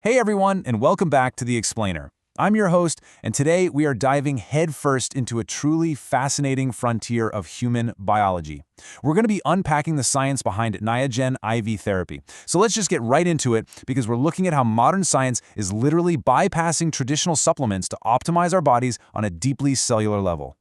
Hey everyone, and welcome back to The Explainer. I'm your host, and today we are diving headfirst into a truly fascinating frontier of human biology. We're going to be unpacking the science behind NIAGEN IV therapy. So let's just get right into it, because we're looking at how modern science is literally bypassing traditional supplements to optimize our bodies on a deeply cellular level.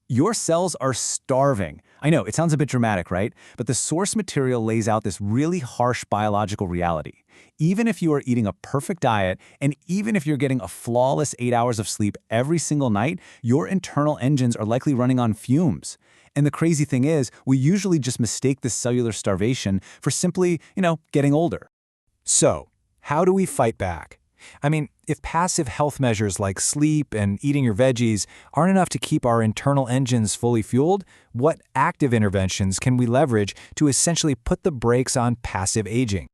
Your cells are starving. I know, it sounds a bit dramatic, right? But the source material lays out this really harsh biological reality. Even if you are eating a perfect diet, and even if you're getting a flawless 8 hours of sleep every single night, your internal engines are likely running on fumes. And the crazy thing is, we usually just mistake this cellular starvation for simply, getting older. So, how do we fight back? I mean, if passive health measures like sleep and eating your veggies aren't enough to keep our internal engines fully fueled, what active interventions can we leverage to essentially put the brakes on passive aging?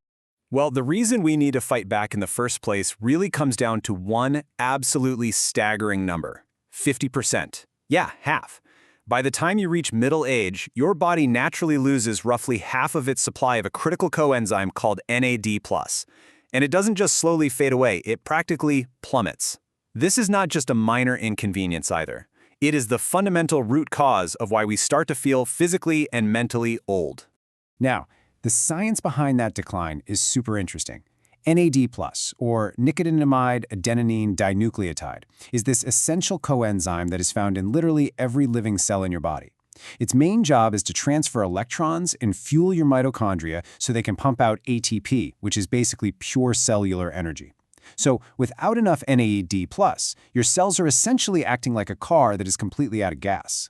Well, the reason we need to fight back in the first place really comes down to one absolutely staggering number: 50%. Yeah, half. By the time you reach middle age, your body naturally loses roughly half of its supply of a critical coenzyme called NAD+. And it doesn't just slowly fade away, it practically plummets. This is not just a minor inconvenience either. It is the fundamental root cause of why we start to feel physically and mentally old. Now, the science behind that decline is super interesting. NAD+, or nicotinamide adenine dinucleotide, is this essential coenzyme that is found in literally every living cell in your body. Its main job is to transfer electrons and fuel your mitochondria so they can pump out ATP, which is basically pure cellular energy. So without enough NAD+, your cells are essentially acting like a car that is completely out of gas.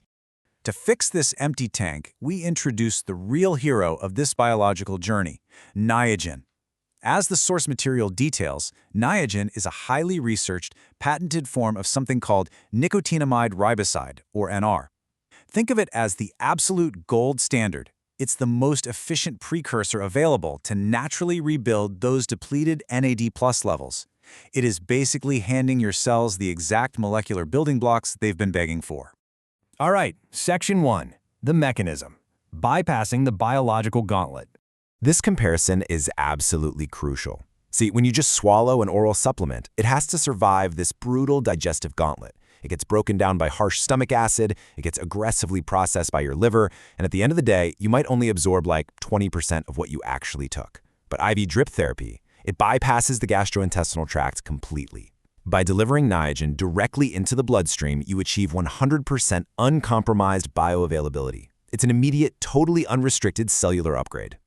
To fix this empty tank, we introduce the real hero of this biological journey, NIAGEN. As the source material details, NIAGEN is a highly researched, patented form of something called nicotinamide riboside, or NR. Think of it as the absolute gold standard. It's the most efficient precursor available to naturally rebuild those depleted NAD+ levels. It is basically handing your cells the exact molecular building blocks they've been begging for. All right, Section 1, the mechanism. Bypassing the biological gauntlet. This comparison is absolutely crucial. See, when you just swallow an oral supplement, it has to survive this brutal digestive gauntlet. It gets broken down by harsh stomach acid, it gets aggressively processed by your liver, and at the end of the day, you might only absorb like 20% of what you actually took. But IV drip therapy, it bypasses the gastrointestinal tract completely. By delivering NIAGEN directly into the bloodstream, you achieve 100% uncompromised bioavailability. It's an immediate, totally unrestricted cellular upgrade.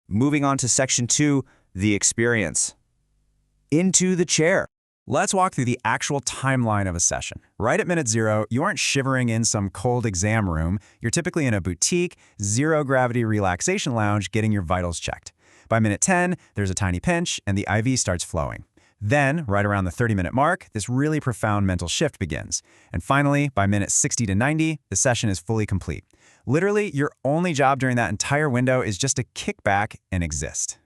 Moving on to Section 2, the experience. Into the chair. Let's walk through the actual timeline of a session. Right at minute 0, you aren't shivering in some cold exam room. You're typically in a boutique, zero-gravity relaxation lounge getting your vitals checked. By minute 10, there's a tiny pinch, and the IV starts flowing. Then, right around the 30-minute mark, this really profound mental shift begins. And finally, by minute 60 to 90, the session is fully complete. Literally, your only job during that entire window is just to kick back and exist.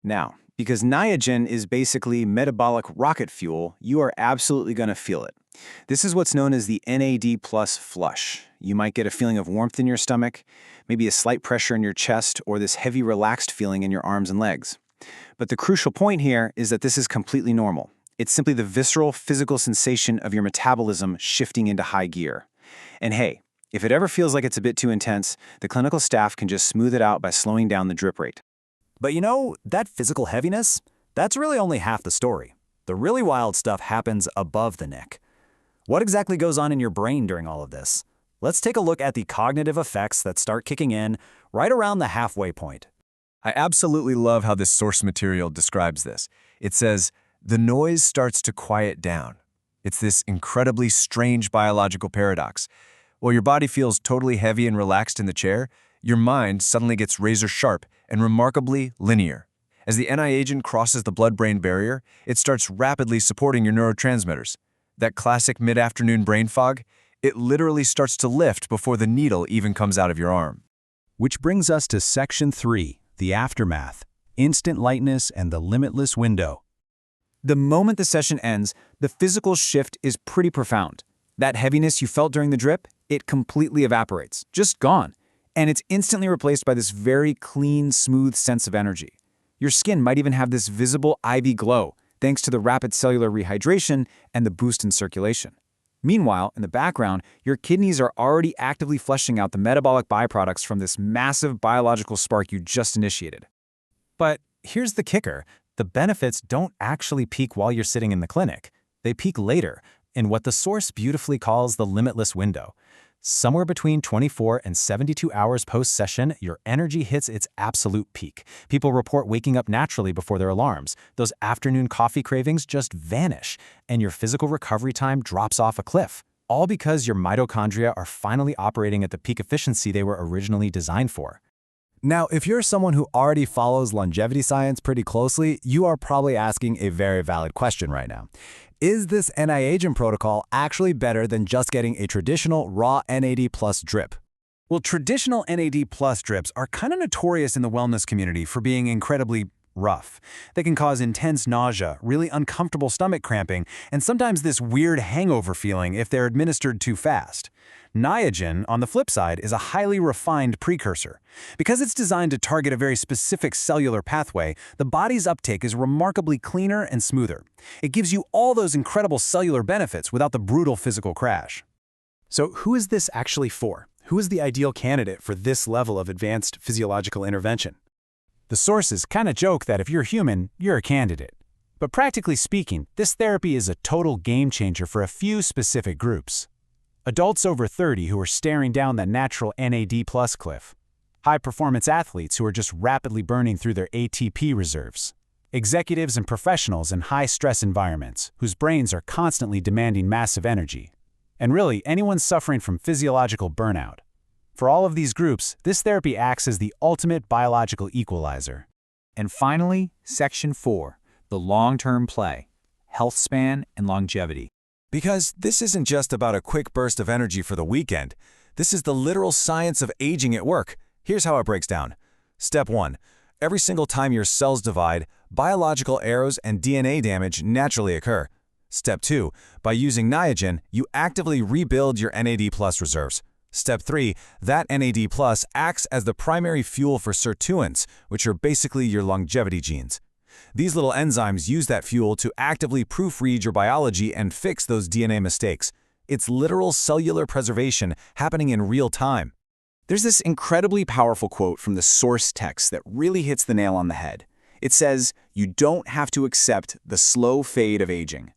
Now, because NIAGEN is basically metabolic rocket fuel, you are absolutely going to feel it. This is what's known as the NAD+ flush. You might get a feeling of warmth in your stomach, maybe a slight pressure in your chest, or this heavy relaxed feeling in your arms and legs. But the crucial point here is that this is completely normal. It's simply the visceral, physical sensation of your metabolism shifting into high gear. And hey, if it ever feels like it's a bit too intense, the clinical staff can just smooth it out by slowing down the drip rate. But that physical heaviness, that's really only half the story. The really wild stuff happens above the neck. What exactly goes on in your brain during all of this? Let's take a look at the cognitive effects that start kicking in right around the halfway point. I absolutely love how this source material describes this. It says, the noise starts to quiet down. It's this incredibly strange biological paradox. While your body feels totally heavy and relaxed in the chair, your mind suddenly gets razor sharp and remarkably linear. As the NIAGEN crosses the blood-brain barrier, it starts rapidly supporting your neurotransmitters. That classic mid-afternoon brain fog, it literally starts to lift before the needle even comes out of your arm. Which brings us to Section 3, the aftermath, instant lightness and the limitless window. The moment the session ends, the physical shift is pretty profound. That heaviness you felt during the drip, it completely evaporates, just gone. And it's instantly replaced by this very clean, smooth sense of energy. Your skin might even have this visible IV glow, thanks to the rapid cellular rehydration and the boost in circulation. Meanwhile, in the background, your kidneys are already actively flushing out the metabolic byproducts from this massive biological spark you just initiated. But here's the kicker. The benefits don't actually peak while you're sitting in the clinic. They peak later, in what the source beautifully calls the limitless window. Somewhere between 24 and 72 hours post-session, your energy hits its absolute peak. People report waking up naturally before their alarms. Those afternoon coffee cravings just vanish, and your physical recovery time drops off a cliff. All because your mitochondria are finally operating at the peak efficiency they were originally designed for. Now, if you're someone who already follows longevity science pretty closely, you are probably asking a very valid question right now. Is this NIAGEN protocol actually better than just getting a traditional raw NAD+ drip? Well, traditional NAD+ drips are kind of notorious in the wellness community for being incredibly rough. They can cause intense nausea, really uncomfortable stomach cramping, and sometimes this weird hangover feeling if they're administered too fast. NIAGEN, on the flip side, is a highly refined precursor. Because it's designed to target a very specific cellular pathway, the body's uptake is remarkably cleaner and smoother. It gives you all those incredible cellular benefits without the brutal physical crash. So who is this actually for? Who is the ideal candidate for this level of advanced physiological intervention? The sources kind of joke that if you're human, you're a candidate. But practically speaking, this therapy is a total game changer for a few specific groups. Adults over 30 who are staring down that natural NAD+ cliff. High-performance athletes who are just rapidly burning through their ATP reserves. Executives and professionals in high-stress environments whose brains are constantly demanding massive energy. And really, anyone suffering from physiological burnout. For all of these groups, this therapy acts as the ultimate biological equalizer. And finally, Section 4, the long-term play, health span and longevity. Because this isn't just about a quick burst of energy for the weekend. This is the literal science of aging at work. Here's how it breaks down. Step 1. Every single time your cells divide, biological errors and DNA damage naturally occur. Step 2. By using NIAGEN, you actively rebuild your NAD+ reserves. Step 3. That NAD+ acts as the primary fuel for sirtuins, which are basically your longevity genes. These little enzymes use that fuel to actively proofread your biology and fix those DNA mistakes. It's literal cellular preservation happening in real time. There's this incredibly powerful quote from the source text that really hits the nail on the head. It says, "You don't have to accept the slow fade of aging."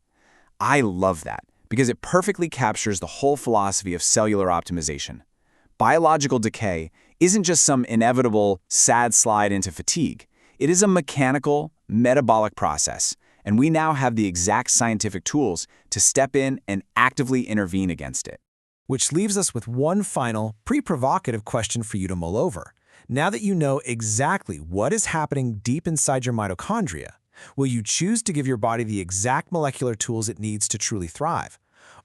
I love that because it perfectly captures the whole philosophy of cellular optimization. Biological decay isn't just some inevitable, sad slide into fatigue. It is a mechanical, metabolic process, and we now have the exact scientific tools to step in and actively intervene against it. Which leaves us with one final, pre-provocative question for you to mull over. Now that you know exactly what is happening deep inside your mitochondria, will you choose to give your body the exact molecular tools it needs to truly thrive?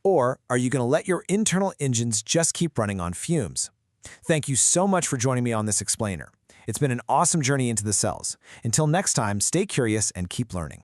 Or are you going to let your internal engines just keep running on fumes? Thank you so much for joining me on this explainer. It's been an awesome journey into the cells. Until next time, stay curious and keep learning.